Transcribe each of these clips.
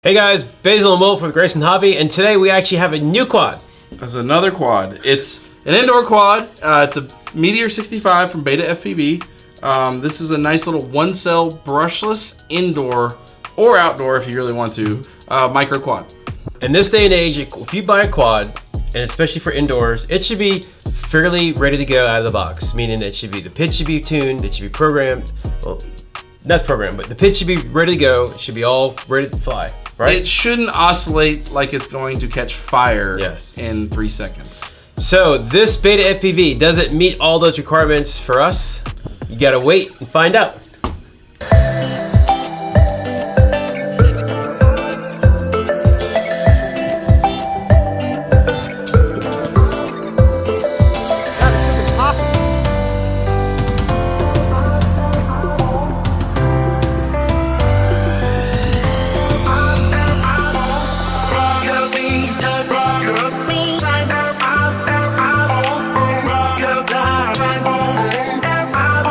Hey guys, Basil and Wolf with GraysonHobby, and today we actually have a new quad. That's another quad. It's an indoor quad. It's a Meteor65 from BetaFPV. This is a nice little one-cell brushless indoor or outdoor, if you really want to, micro quad. In this day and age, if you buy a quad, and especially for indoors, it should be fairly ready to go out of the box. Meaning it should be, the pitch should be tuned, it should be programmed. Well, not programmed, but the pitch should be ready to go. It should be all ready to fly. Right? It shouldn't oscillate like it's going to catch fire Yes. in 3 seconds. So this BetaFPV, does it meet all those requirements for us? You gotta wait and find out.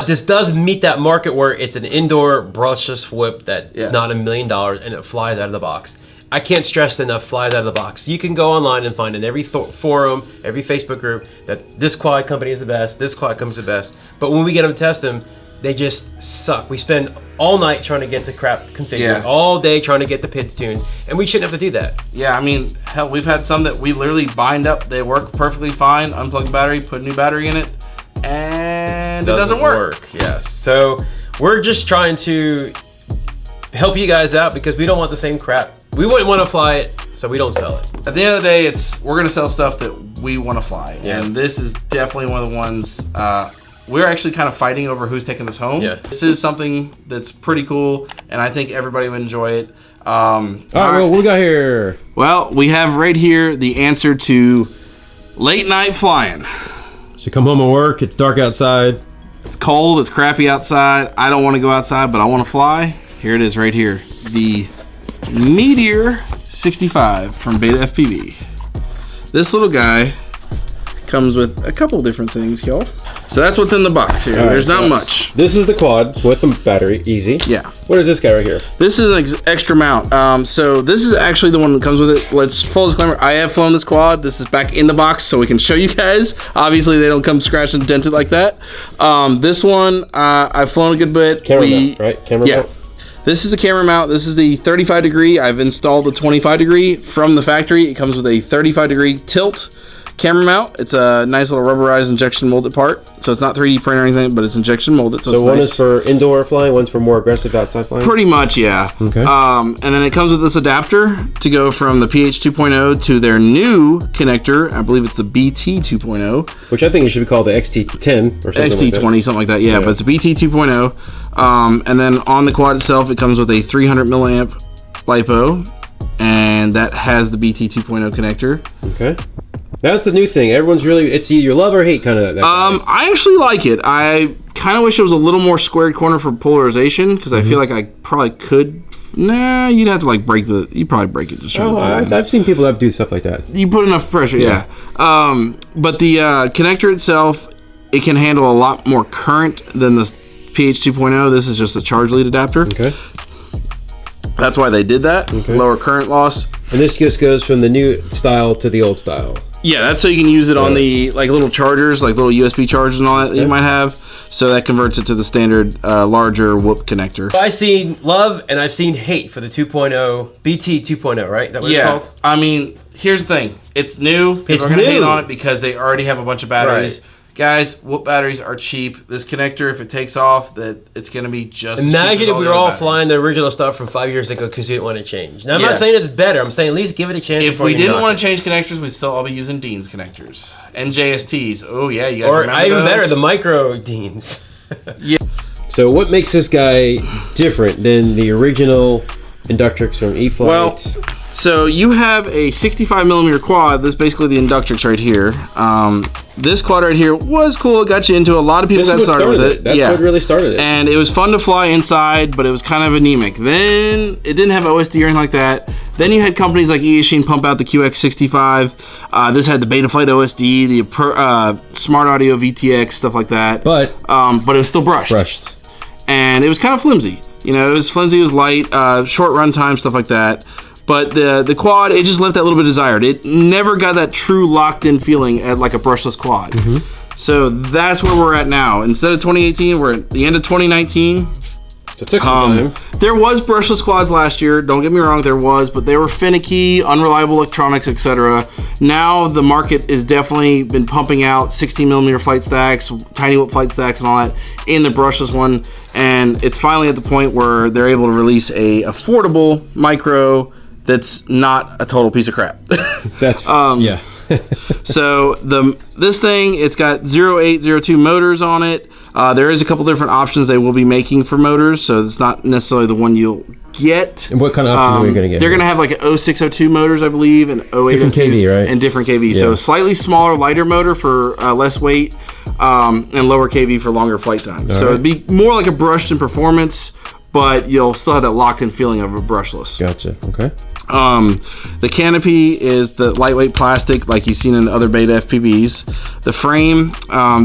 This does meet that market where it's an indoor brushless whip that not $1 million and it flies out of the box. I can't stress enough, flies out of the box. You can go online and find in every forum, every Facebook group that this quad company is the best, this quad company is the best. But when we get them to test them, they just suck. We spend all night trying to get the crap configured, all day trying to get the PIDs tuned, and we shouldn't have to do that. Yeah, I mean, hell, we've had some that we literally bind up, they work perfectly fine, unplug the battery, put a new battery in it, and it doesn't work. Yes. So we're just trying to help you guys out because we don't want the same crap. We wouldn't want to fly it, so we don't sell it. At the end of the day, we're gonna sell stuff that we want to fly, and this is definitely one of the ones. We're actually kind of fighting over who's taking this home. Yeah. This is something that's pretty cool, and I think everybody would enjoy it. All right, well, what we got here? Well, we have right here the answer to late night flying. You come home and work, it's dark outside. It's cold, it's crappy outside. I don't want to go outside, but I want to fly. Here it is right here. The Meteor65 from BetaFPV. This little guy comes with a couple different things, y'all. So that's what's in the box here. There's not much. This is the quad with the battery, easy. Yeah. What is this guy right here? This is an extra mount. So this is actually the one that comes with it. Let's full disclaimer, I have flown this quad. This is back in the box so we can show you guys. Obviously they don't come scratched and dented like that. This one, I've flown a good bit. Camera mount, right? Camera mount? This is the camera mount. This is the 35 degree. I've installed the 25 degree from the factory. It comes with a 35 degree tilt camera mount. It's a nice little rubberized injection molded part. So it's not 3D printed or anything, but it's injection molded. So it's one nice. is for indoor flying, one's for more aggressive outside flying? Pretty much, yeah. Okay. And then it comes with this adapter to go from the PH 2.0 to their new connector. I believe it's the BT 2.0. Which I think it should be called the XT10 or something XT20, like that. something like that, yeah. But it's a BT 2.0. And then on the quad itself, it comes with a 300 milliamp LiPo. And that has the BT 2.0 connector. Okay. That's the new thing. Everyone's really, it's either love or hate kind of. I actually like it. I kind of wish it was a little more squared corner for polarization because I feel like I probably could. Nah, you'd have to like you'd probably break it. Just I've seen people that do stuff like that. You put enough pressure, yeah. But the connector itself, it can handle a lot more current than the PH 2.0. This is just a charge lead adapter. Okay. That's why they did that. Okay. Lower current loss. And this just goes from the new style to the old style. Yeah, that's so you can use it on the like little chargers, like little USB chargers and all that you might have. So that converts it to the standard larger whoop connector. I've seen love and I've seen hate for the 2.0, BT 2.0, right? That what it's called? I mean, here's the thing. It's new. People are going to hate on it because they already have a bunch of batteries. Right. Guys, whoop batteries are cheap. This connector, if it takes off, that it's going to be just Imagine if we were all flying the original stuff from 5 years ago because you didn't want to change. Now, I'm not saying it's better. I'm saying at least give it a chance. If we didn't want to change connectors, we'd still all be using Dean's connectors. And JSTs. Oh, yeah. You guys remember those? Or even better, the micro Deans. Yeah. So what makes this guy different than the original Inductrix from E-Flight? Well, so you have a 65 millimeter quad. This is basically the Inductrix right here. This quad right here was cool. It got you into a lot of people got started with it. That's what really started it. And it was fun to fly inside, but it was kind of anemic. Then it didn't have OSD or anything like that. Then you had companies like eAchine pump out the QX65. This had the Betaflight OSD, the Smart Audio VTX, stuff like that. But it was still brushed. And it was kind of flimsy. You know, it was flimsy, it was light, short run time, stuff like that. But the quad, it just left that little bit desired. It never got that true locked-in feeling at like a brushless quad. So that's where we're at now. Instead of 2018, we're at the end of 2019. So it took some time. There was brushless quads last year. Don't get me wrong, there was, but they were finicky, unreliable electronics, etc. Now the market has definitely been pumping out 16mm flight stacks, tiny whip flight stacks, and all that in the brushless one. And it's finally at the point where they're able to release a affordable micro that's not a total piece of crap. That's yeah. So this thing, it's got 0802 motors on it. There is a couple different options they will be making for motors, so it's not necessarily the one you'll get. And what kind of options are we going to get? They're going to have like an 0602 motors, I believe, and 0802 different KV, right? And different KV. Yeah. So slightly smaller, lighter motor for less weight, and lower KV for longer flight time. So it'd be more like a brushed in performance, but you'll still have that locked-in feeling of a brushless. Gotcha. Okay. The canopy is the lightweight plastic like you've seen in other BetaFPVs. The frame,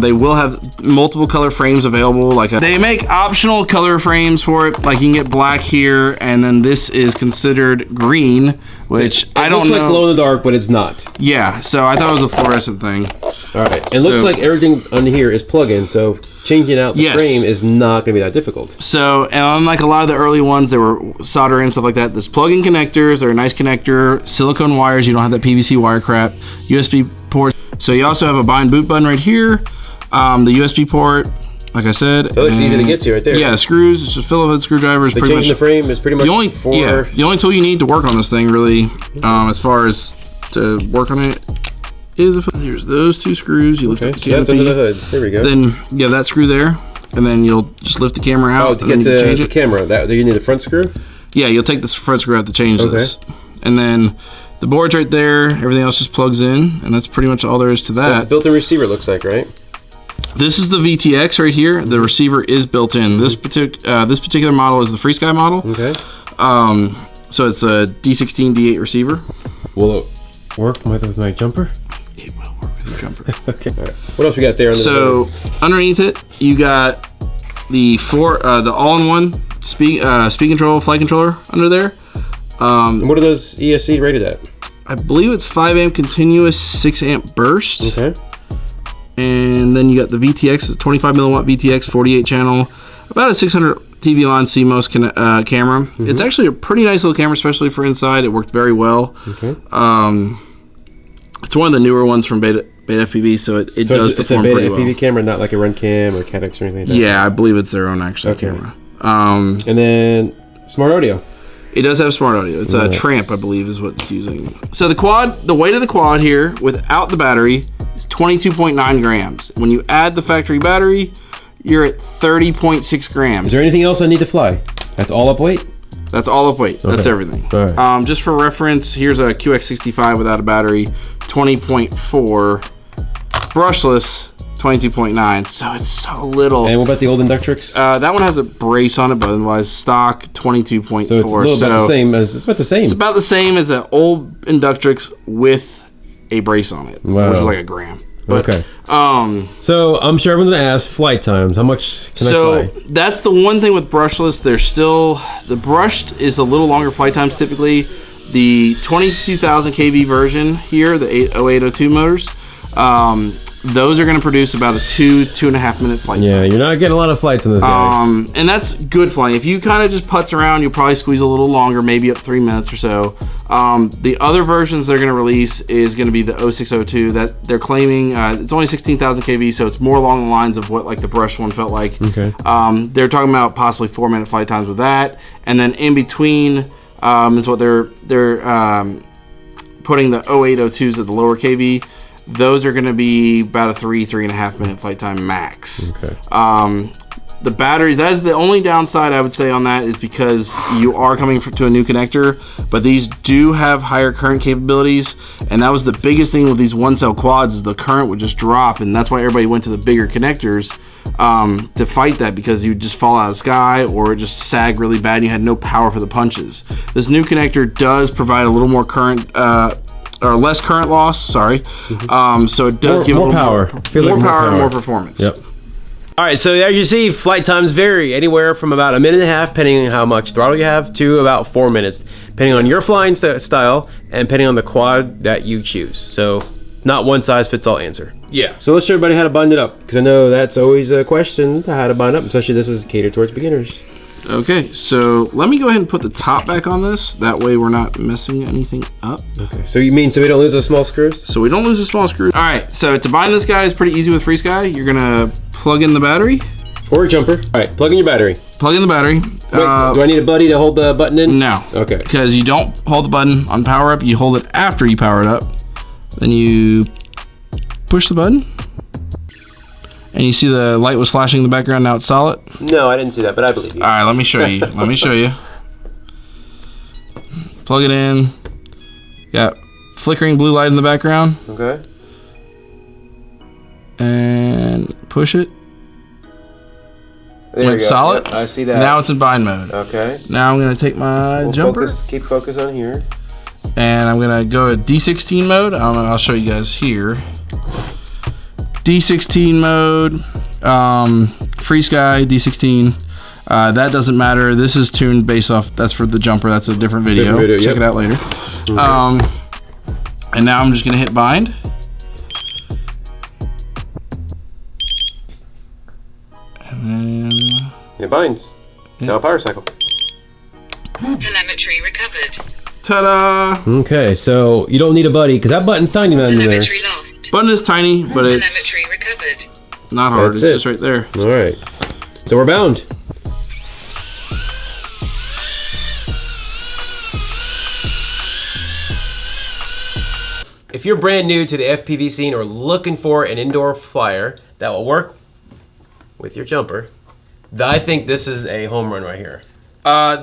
they will have multiple color frames available. They make optional color frames for it. Like you can get black here, and then this is considered green, which I don't know. It looks like glow in the dark, but it's not. Yeah, so I thought it was a fluorescent thing. All right, it looks like everything on here is plug-in, so changing out the frame is not going to be that difficult. So, and unlike a lot of the early ones that were soldering and stuff like that, there's plug-in connectors. They're a nice connector, silicone wires. You don't have that PVC wire crap. USB ports. So you also have a bind boot button right here. The USB port, like I said. So it looks easy to get to right there. Yeah, screws. It's just Phillips head screwdrivers. So changing the frame is pretty much the only tool you need to work on this thing, really, as far as to work on it. Here's those two screws. You lift up the canopy. That's under the hood. There we go. Then you have that screw there, and then you'll just lift the camera out. Oh, to get the camera. Do you need a front screw? Yeah, you'll take this front screw out to change this. And then the board's right there. Everything else just plugs in, and that's pretty much all there is to that. So it's built-in receiver, looks like, right? This is the VTX right here. The receiver is built in. This particular model is the FreeSky model. Okay. So it's a D16, D8 receiver. Will it work with my jumper? It will work with your jumper. Okay. All right. What else we got there? So underneath it, you got the all-in-one speed control, flight controller under there. And what are those ESC rated at? I believe it's 5 amp continuous, 6 amp burst. Okay. And then you got the VTX, the 25 milliwatt VTX, 48 channel, about a 600 TV line CMOS camera. It's actually a pretty nice little camera, especially for inside. It worked very well. Okay. It's one of the newer ones from BetaFPV, so it does perform pretty well. It's a BetaFPV camera, not like a RunCam or CATX or anything like that? Yeah, I believe it's their own actual camera. And then smart audio. It does have smart audio. It's a Tramp, I believe, is what it's using. So the weight of the quad here, without the battery, is 22.9 grams. When you add the factory battery, you're at 30.6 grams. Is there anything else I need to fly? That's all up weight? That's all up weight. Okay. That's everything. All right. Just for reference, here's a QX65 without a battery, 20.4. Brushless, 22.9. So it's so little. And what about the old Inductrix? That one has a brace on it, but otherwise stock 22.4. So it's about the same as It's about the same as an old Inductrix with a brace on it, which is like a gram. But, okay. So I'm sure everyone's gonna ask flight times. How much can I fly? So that's the one thing with brushless. There's still the brushed is a little longer flight times typically. The 22,000 kV version here, the 0802 motors, those are going to produce about a 2.5 minute flight time. Yeah, you're not getting a lot of flights in those guys. And that's good flying. If you kind of just putz around, you'll probably squeeze a little longer, maybe up 3 minutes or so. The other versions they're going to release is going to be the 0602 that they're claiming it's only 16,000 kV, so it's more along the lines of what like the brush one felt like. Okay. They're talking about possibly 4 minute flight times with that, and then in between is what they're putting the 0802s at the lower kV. Those are going to be about a 3.5 minute flight time max. Okay. The batteries, that is the only downside I would say on that, is because you are coming to a new connector, but these do have higher current capabilities, and that was the biggest thing with these one cell quads, is the current would just drop, and that's why everybody went to the bigger connectors to fight that, because you would just fall out of the sky or just sag really bad and you had no power for the punches. This new connector does provide a little more current or less current loss, sorry. So it does give more power. More power and more performance. Yep. All right, so as you see, flight times vary anywhere from about 1.5 minutes, depending on how much throttle you have, to about 4 minutes, depending on your flying style and depending on the quad that you choose. So not one size fits all answer. Yeah. So let's show everybody how to bind it up, because I know that's always a question, how to bind up, especially this is catered towards beginners. Okay, so let me go ahead and put the top back on this. That way we're not messing anything up. Okay, so you mean so we don't lose those small screws? So we don't lose the small screws. All right, so to bind this guy is pretty easy with FreeSky. You're gonna plug in the battery. Or a jumper. All right, plug in your battery. Plug in the battery. Wait, do I need a buddy to hold the button in? No. Okay. Because you don't hold the button on power up, you hold it after you power it up. Then you push the button. And you see the light was flashing in the background, now it's solid? No, I didn't see that, but I believe you. All right, let me show you. Let me show you. Plug it in. Got flickering blue light in the background. Okay. And push it. There Went solid. Yep, I see that. Now it's in bind mode. Okay. Now I'm gonna take my jumper. Keep focus on here. And I'm gonna go to D16 mode. I'll show you guys here. D16 mode, FreeSky, D16. That doesn't matter. This is tuned based off, that's for the jumper. That's a different video. Check it out later. Okay. And now I'm just gonna hit bind. And then it binds. Now power cycle. Telemetry recovered. Ta-da! Okay, so you don't need a buddy because that button's tiny man in there. Telemetry lost. Button is tiny, but it's Telemetry recovered. not hard. That's It's just right there. All right, so we're bound. If you're brand new to the FPV scene or looking for an indoor flyer that will work with your jumper, I think this is a home run right here.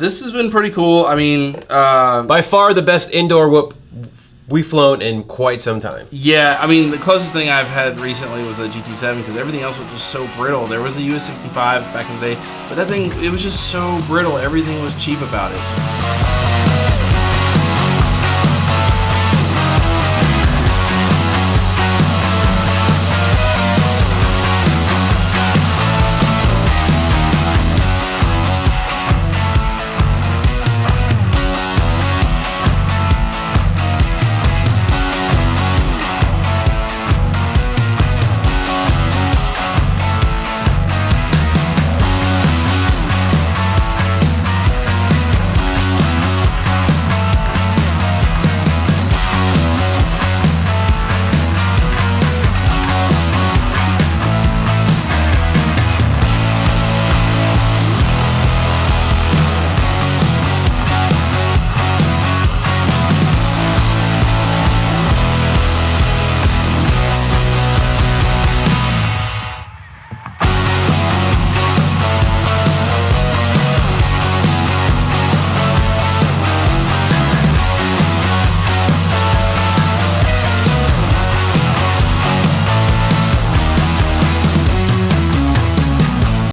This has been pretty cool. I mean, by far the best indoor whoop we've flown in quite some time. yeah, I mean, the closest thing I've had recently was the GT7 because everything else was just so brittle. There was the US65 back in the day, but that thing, it was just so brittle. Everything was cheap about it.